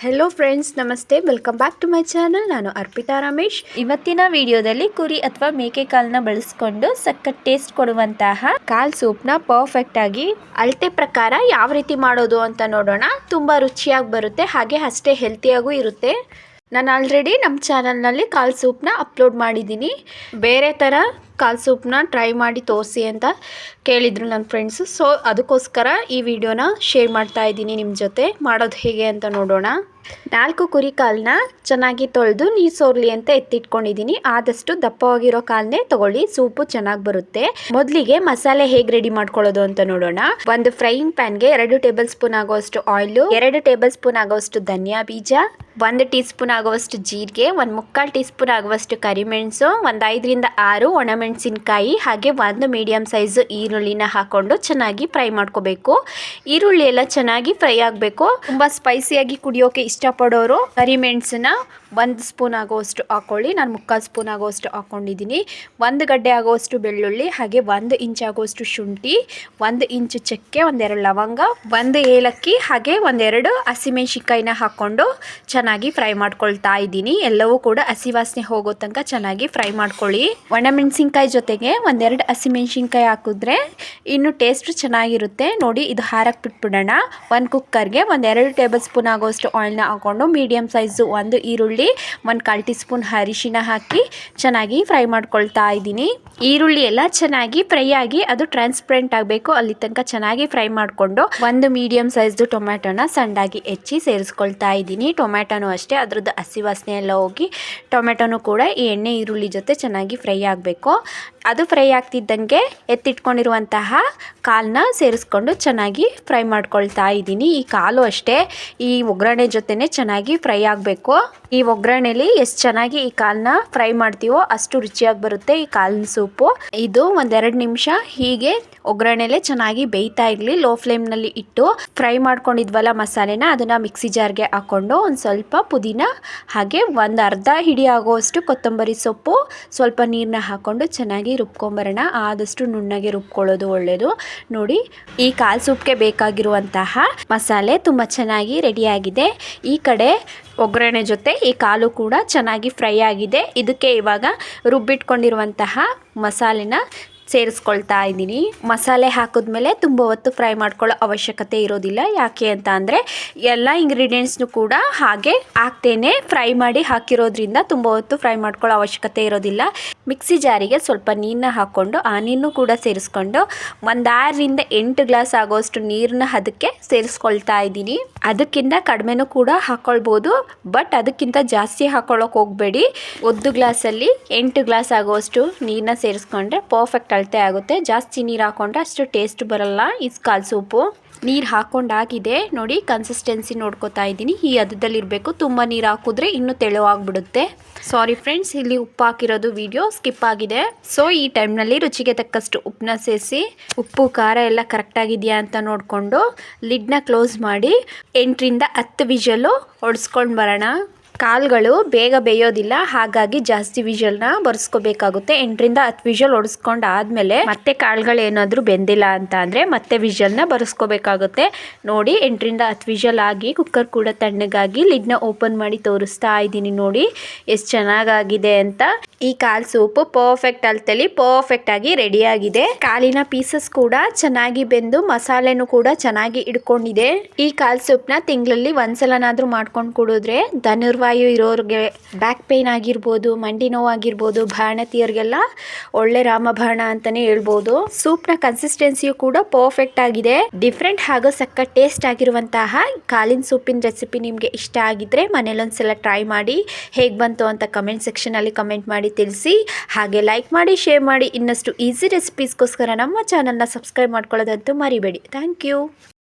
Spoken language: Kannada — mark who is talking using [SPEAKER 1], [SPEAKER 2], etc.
[SPEAKER 1] ಹೆಲೋ ಫ್ರೆಂಡ್ಸ್, ನಮಸ್ತೆ. Welcome back to my channel. ನಾನು ಅರ್ಪಿತಾ ರಮೇಶ್.
[SPEAKER 2] ಇವತ್ತಿನ ವಿಡಿಯೋದಲ್ಲಿ ಕುರಿ ಅಥವಾ ಮೇಕೆ ಕಾಲನ್ನ ಬಳಸ್ಕೊಂಡು ಸಖತ್ ಟೇಸ್ಟ್ ಕೊಡುವಂತಹ
[SPEAKER 1] ಕಾಲ್ ಸೂಪ್ನ ಪರ್ಫೆಕ್ಟ್ ಆಗಿ ಅಳತೆ ಪ್ರಕಾರ ಯಾವ ರೀತಿ ಮಾಡೋದು ಅಂತ ನೋಡೋಣ. ತುಂಬ ರುಚಿಯಾಗಿ ಬರುತ್ತೆ, ಹಾಗೆ ಅಷ್ಟೇ ಹೆಲ್ತಿಯಾಗೂ ಇರುತ್ತೆ. ನಾನು ಆಲ್ರೆಡಿ ನಮ್ಮ ಚಾನಲ್ನಲ್ಲಿ ಕಾಲ್ ಸೂಪ್ನ ಅಪ್ಲೋಡ್ ಮಾಡಿದ್ದೀನಿ. ಬೇರೆ ಥರ ಕಾಲ್ ಸೂಪ್ನ ಟ್ರೈ ಮಾಡಿ ತೋರಿಸಿ ಅಂತ ಕೇಳಿದರು ನನ್ನ ಫ್ರೆಂಡ್ಸು. ಸೊ ಅದಕ್ಕೋಸ್ಕರ ಈ ವಿಡಿಯೋನ ಶೇರ್ ಮಾಡ್ತಾ ಇದ್ದೀನಿ ನಿಮ್ಮ ಜೊತೆ. ಮಾಡೋದು ಹೇಗೆ ಅಂತ ನೋಡೋಣ. 4 ಕುರಿ ಕಾಲನ್ನ ಚೆನ್ನಾಗಿ ತೊಳೆದು ನೀರು ಸೋರ್ಲಿ ಅಂತ ಎತ್ತಿಟ್ಕೊಂಡಿದ್ದೀನಿ. ಆದಷ್ಟು ದಪ್ಪವಾಗಿರೋ ಕಾಲನ್ನೇ ತಗೊಳ್ಳಿ, ಸೂಪು ಚೆನ್ನಾಗಿ ಬರುತ್ತೆ. ಮೊದಲಿಗೆ ಮಸಾಲೆ ಹೇಗೆ ರೆಡಿ ಮಾಡ್ಕೊಳ್ಳೋದು ಅಂತ ನೋಡೋಣ. ಒಂದು ಫ್ರೈಯಿಂಗ್ ಪ್ಯಾನ್ಗೆ 2 ಟೇಬಲ್ ಸ್ಪೂನ್ ಆಗುವಷ್ಟು ಆಯಿಲು, 2 ಟೇಬಲ್ ಸ್ಪೂನ್ ಆಗುವಷ್ಟು ಧನಿಯಾ ಬೀಜ, 1 ಟೀ ಸ್ಪೂನ್ ಆಗುವಷ್ಟು ಜೀರಿಗೆ, 1/4 ಟೀ ಸ್ಪೂನ್ ಆಗುವಷ್ಟು ಕರಿಮೆಣಸು, ಒಂದು 5 ರಿಂದ 6 ಒಣಮೆಣಸಿನ್ಕಾಯಿ, ಹಾಗೆ 1 ಮೀಡಿಯಂ ಸೈಜ್ ಈರುಳ್ಳಿನ ಹಾಕೊಂಡು ಚೆನ್ನಾಗಿ ಫ್ರೈ ಮಾಡ್ಕೋಬೇಕು. ಈರುಳ್ಳಿ ಎಲ್ಲ ಚೆನ್ನಾಗಿ ಫ್ರೈ ಆಗಬೇಕು. ತುಂಬ ಸ್ಪೈಸಿಯಾಗಿ ಕುಡಿಯೋಕೆ ಇಷ್ಟಪಡೋರು ಕರಿಮೆಣಸನ್ನ 1 ಸ್ಪೂನ್ ಆಗುವಷ್ಟು ಹಾಕೊಳ್ಳಿ. ನಾನು 3/4 ಸ್ಪೂನ್ ಆಗುವಷ್ಟು ಹಾಕ್ಕೊಂಡಿದ್ದೀನಿ. 1 ಗಡ್ಡೆ ಆಗುವಷ್ಟು ಬೆಳ್ಳುಳ್ಳಿ, ಹಾಗೆ 1 ಇಂಚ್ ಆಗುವಷ್ಟು ಶುಂಠಿ, 1 ಇಂಚು ಚಕ್ಕೆ, 1-2 ಲವಂಗ, 1 ಏಲಕ್ಕಿ, ಹಾಗೆ 1-2 ಹಸಿಮೆಣಸಿನ್ಕಾಯಿನ ಹಾಕ್ಕೊಂಡು ಚೆನ್ನಾಗಿ ಫ್ರೈ ಮಾಡ್ಕೊಳ್ತಾ ಇದ್ದೀನಿ. ಎಲ್ಲವೂ ಕೂಡ ಹಸಿ ವಾಸನೆ ಹೋಗೋ ತನಕ ಚೆನ್ನಾಗಿ ಫ್ರೈ ಮಾಡ್ಕೊಳ್ಳಿ. ಒಣಮೆಣಸಿನ್ಕಾಯಿ ಜೊತೆಗೆ 1-2 ಹಸಿಮೆಣಸಿನ್ಕಾಯಿ ಹಾಕಿದ್ರೆ ಇನ್ನು ಟೇಸ್ಟ್ ಚೆನ್ನಾಗಿರುತ್ತೆ. ನೋಡಿ, ಇದು ಹಾರಕ್ಕೆ ಬಿಟ್ಬಿಡೋಣ. ಒಂದು ಕುಕ್ಕರ್ಗೆ 1-2 ಟೇಬಲ್ ಸ್ಪೂನ್ ಆಗುವಷ್ಟು ಆಯಿಲ್ನ ಹಾಕ್ಕೊಂಡು ಮೀಡಿಯಂ ಸೈಜು 1 ಈರುಳ್ಳಿ, 1/4 ಟೀ ಸ್ಪೂನ್ ಅರಿಶಿನ ಹಾಕಿ ಚೆನ್ನಾಗಿ ಫ್ರೈ ಮಾಡ್ಕೊಳ್ತಾ ಇದ್ದೀನಿ. ಈರುಳ್ಳಿ ಎಲ್ಲ ಚೆನ್ನಾಗಿ ಫ್ರೈ ಆಗಿ ಅದು ಟ್ರಾನ್ಸ್ಪರೆಂಟ್ ಆಗಬೇಕು, ಅಲ್ಲಿ ತನಕ ಚೆನ್ನಾಗಿ ಫ್ರೈ ಮಾಡಿಕೊಂಡು 1 ಮೀಡಿಯಂ ಸೈಜ್ದು ಟೊಮ್ಯಾಟೋನ ಸಣ್ಣದಾಗಿ ಹೆಚ್ಚಿ ಸೇರಿಸ್ಕೊಳ್ತಾ ಇದ್ದೀನಿ. ಟೊಮ್ಯಾಟೋನು ಅಷ್ಟೇ, ಅದ್ರದ್ದು ಹಸಿ ವಾಸನೆ ಎಲ್ಲ ಹೋಗಿ ಟೊಮ್ಯಾಟೋನು ಕೂಡ ಈ ಎಣ್ಣೆ ಈರುಳ್ಳಿ ಜೊತೆ ಚೆನ್ನಾಗಿ ಫ್ರೈ ಆಗಬೇಕು. ಅದು ಫ್ರೈ ಆಗ್ತಿದ್ದಂಗೆ ಎತ್ತಿಟ್ಕೊಂಡಿರುವಂತಹ ಕಾಲನ್ನ ಸೇರಿಸ್ಕೊಂಡು ಚೆನ್ನಾಗಿ ಫ್ರೈ ಮಾಡ್ಕೊಳ್ತಾ ಇದ್ದೀನಿ. ಈ ಕಾಲು ಅಷ್ಟೇ ಈ ಒಗ್ಗರಣೆ ಜೊತೆನೆ ಚೆನ್ನಾಗಿ ಫ್ರೈ ಆಗಬೇಕು. ಈ ಒಗ್ಗರಣೆಲಿ ಎಷ್ಟು ಚೆನ್ನಾಗಿ ಈ ಕಾಲನ್ನ ಫ್ರೈ ಮಾಡ್ತೀವೋ ಅಷ್ಟು ರುಚಿಯಾಗಿ ಬರುತ್ತೆ ಈ ಕಾಲಿನ ಸೂಪು. ಇದು 1-2 ನಿಮಿಷ ಹೀಗೆ ಒಗ್ಗರಣೆಲೆ ಚೆನ್ನಾಗಿ ಬೇಯ್ತಾ ಇರಲಿ. ಲೋ ಫ್ಲೇಮ್ನಲ್ಲಿ ಇಟ್ಟು ಫ್ರೈ ಮಾಡ್ಕೊಂಡಿದ್ವಲ್ಲ ಮಸಾಲೆನ, ಅದನ್ನು ಮಿಕ್ಸಿ ಜಾರ್ಗೆ ಹಾಕ್ಕೊಂಡು ಒಂದು ಸ್ವಲ್ಪ ಪುದೀನ, ಹಾಗೆ 1 ಅರ್ಧ ಹಿಡಿ ಆಗುವಷ್ಟು ಕೊತ್ತಂಬರಿ ಸೊಪ್ಪು, ಸ್ವಲ್ಪ ನೀರನ್ನ ಹಾಕ್ಕೊಂಡು ಚೆನ್ನಾಗಿ ರುಬ್ಕೊಂಬರೋಣ. ಆದಷ್ಟು ನುಣ್ಣಗೆ ರುಬ್ಕೊಳ್ಳೋದು ಒಳ್ಳೆಯದು. ನೋಡಿ, ಈ ಕಾಲ್ ಸೂಪ್ಗೆ ಬೇಕಾಗಿರುವಂತಹ ಮಸಾಲೆ ತುಂಬ ಚೆನ್ನಾಗಿ ರೆಡಿಯಾಗಿದೆ. ಈ ಕಡೆ ಒಗ್ಗರಣೆ ಜೊತೆ ಈ ಕಾಲು ಕೂಡ ಚೆನ್ನಾಗಿ ಫ್ರೈ ಆಗಿದೆ. ಇದಕ್ಕೆ ಇವಾಗ ರುಬ್ಬಿಟ್ಕೊಂಡಿರುವಂತಹ ಮಸಾಲೆನ ಸೇರಿಸ್ಕೊಳ್ತಾ ಇದ್ದೀನಿ. ಮಸಾಲೆ ಹಾಕಿದ್ಮೇಲೆ ತುಂಬ ಹೊತ್ತು ಫ್ರೈ ಮಾಡ್ಕೊಳ್ಳೋ ಅವಶ್ಯಕತೆ ಇರೋದಿಲ್ಲ. ಯಾಕೆ ಅಂತ ಅಂದರೆ ಎಲ್ಲ ಇಂಗ್ರೀಡಿಯೆಂಟ್ಸ್ನು ಕೂಡ ಹಾಗೆ ಹಾಕ್ತೇನೆ ಫ್ರೈ ಮಾಡಿ ಹಾಕಿರೋದ್ರಿಂದ ತುಂಬ ಹೊತ್ತು ಫ್ರೈ ಮಾಡ್ಕೊಳ್ಳೋ ಅವಶ್ಯಕತೆ ಇರೋದಿಲ್ಲ. ಮಿಕ್ಸಿ ಜಾರಿಗೆ ಸ್ವಲ್ಪ ನೀರನ್ನ ಹಾಕ್ಕೊಂಡು ಆ ನೀರನ್ನು ಕೂಡ ಸೇರಿಸ್ಕೊಂಡು 6 ರಿಂದ 8 ಗ್ಲಾಸ್ ಆಗೋಷ್ಟು ನೀರನ್ನ ಅದಕ್ಕೆ ಸೇರಿಸ್ಕೊಳ್ತಾ ಇದ್ದೀನಿ. ಅದಕ್ಕಿಂತ ಕಡಿಮೆನೂ ಕೂಡ ಹಾಕ್ಕೊಳ್ಬೋದು, ಬಟ್ ಅದಕ್ಕಿಂತ ಜಾಸ್ತಿ ಹಾಕ್ಕೊಳ್ಳೋಕೆ ಹೋಗಬೇಡಿ. 1 ಗ್ಲಾಸಲ್ಲಿ 8 ಗ್ಲಾಸ್ ಆಗುವಷ್ಟು ನೀರನ್ನ ಸೇರಿಸ್ಕೊಂಡ್ರೆ ಪರ್ಫೆಕ್ಟ್ ಅಳತೆ ಆಗುತ್ತೆ. ಜಾಸ್ತಿ ನೀರು ಹಾಕ್ಕೊಂಡ್ರೆ ಅಷ್ಟು ಟೇಸ್ಟ್ ಬರಲ್ಲ ಈ ಕಾಲ್ ಸೂಪು. ನೀರು ಹಾಕ್ಕೊಂಡಾಗಿದೆ ನೋಡಿ, ಕನ್ಸಿಸ್ಟೆನ್ಸಿ ನೋಡ್ಕೋತಾ ಇದ್ದೀನಿ. ಈ ಹದದಲ್ಲಿರಬೇಕು. ತುಂಬ ನೀರು ಹಾಕಿದ್ರೆ ಇನ್ನೂ ತೆಳುವಾಗ್ಬಿಡುತ್ತೆ. ಸಾರಿ ಫ್ರೆಂಡ್ಸ್, ಇಲ್ಲಿ ಉಪ್ಪು ಹಾಕಿರೋದು ವಿಡಿಯೋ ಸ್ಕಿಪ್ ಆಗಿದೆ. ಸೊ ಈ ಟೈಮ್ನಲ್ಲಿ ರುಚಿಗೆ ತಕ್ಕಷ್ಟು ಉಪ್ಪನ್ನ ಸೇರಿಸಿ, ಉಪ್ಪು ಖಾರ ಎಲ್ಲ ಕರೆಕ್ಟಾಗಿದೆಯಾ ಅಂತ ನೋಡಿಕೊಂಡು ಲಿಡ್ನ ಕ್ಲೋಸ್ ಮಾಡಿ 8 ರಿಂದ 10 ವಿಷಲು ಹೊಡೆಸ್ಕೊಂಡು ಬರೋಣ. ಕಾಳುಗಳು ಬೇಗ ಬೇಯೋದಿಲ್ಲ, ಹಾಗಾಗಿ ಜಾಸ್ತಿ ವಿಷಲ್ನ ಬರ್ಸ್ಕೋಬೇಕಾಗುತ್ತೆ. 8 ರಿಂದ 10 ವಿಷಲ್ ಹೊಡೆಸ್ಕೊಂಡು ಆದಮೇಲೆ ಮತ್ತೆ ಕಾಳುಗಳು ಏನಾದರೂ ಬೆಂದಿಲ್ಲ ಅಂತ ಅಂದರೆ ಮತ್ತೆ ವಿಷಲ್ನ ಬರ್ಸ್ಕೋಬೇಕಾಗುತ್ತೆ. ನೋಡಿ, 8 ರಿಂದ 10 ವಿಷಲ್ ಆಗಿ ಕುಕ್ಕರ್ ಕೂಡ ತಣ್ಣಗಾಗಿ ಲಿಡ್ನ ಓಪನ್ ಮಾಡಿ ತೋರಿಸ್ತಾ ಇದ್ದೀನಿ. ನೋಡಿ ಎಷ್ಟು ಚೆನ್ನಾಗಾಗಿದೆ ಅಂತ. ಈ ಕಾಲ್ ಸೂಪು ಪರ್ಫೆಕ್ಟ್ ಅಳತೆಲಿ ಪರ್ಫೆಕ್ಟ್ ಆಗಿ ರೆಡಿಯಾಗಿದೆ. ಕಾಲಿನ ಪೀಸಸ್ ಕೂಡ ಚೆನ್ನಾಗಿ ಬೆಂದು ಮಸಾಲೆನೂ ಕೂಡ ಚೆನ್ನಾಗಿ ಇಡ್ಕೊಂಡಿದೆ. ಈ ಕಾಲ್ ಸೂಪ್ನ ತಿಂಗಳಲ್ಲಿ ಒಂದ್ಸಲನಾದರೂ ಮಾಡ್ಕೊಂಡು ಕುಡಿದ್ರೆ ಧನುರ್ವಾಯು ಇರೋರಿಗೆ, ಬ್ಯಾಕ್ ಪೇನ್ ಆಗಿರ್ಬೋದು, ಮಂಡಿ ನೋವಾಗಿರ್ಬೋದು, ಬಾಣತಿಯರಿಗೆಲ್ಲ ಒಳ್ಳೆ ರಾಮಬಾಣ ಅಂತಾನೆ ಹೇಳ್ಬೋದು. ಸೂಪ್ನ ಕನ್ಸಿಸ್ಟೆನ್ಸಿಯು ಕೂಡ ಪರ್ಫೆಕ್ಟ್ ಆಗಿದೆ. ಡಿಫ್ರೆಂಟ್ ಹಾಗೂ ಸಕ್ಕ ಟೇಸ್ಟ್ ಆಗಿರುವಂತಹ ಕಾಲಿನ ಸೂಪಿನ ರೆಸಿಪಿ ನಿಮಗೆ ಇಷ್ಟ ಆಗಿದ್ರೆ ಮನೇಲೊಂದ್ಸಲ ಟ್ರೈ ಮಾಡಿ. ಹೇಗೆ ಬಂತು ಅಂತ ಕಮೆಂಟ್ ಸೆಕ್ಷನಲ್ಲಿ ಕಮೆಂಟ್ ಮಾಡಿ ತಿಳಿಸಿ. ಹಾಗೆ ಲೈಕ್ ಮಾಡಿ, ಶೇರ್ ಮಾಡಿ. ಇನ್ನಷ್ಟು ಈಸಿ ರೆಸಿಪೀಸ್ಗೋಸ್ಕರ ನಮ್ಮ ಚಾನಲ್ನ ಸಬ್ಸ್ಕ್ರೈಬ್ ಮಾಡ್ಕೊಳ್ಳೋದಂತೂ ಮರಿಬೇಡಿ. Thank you.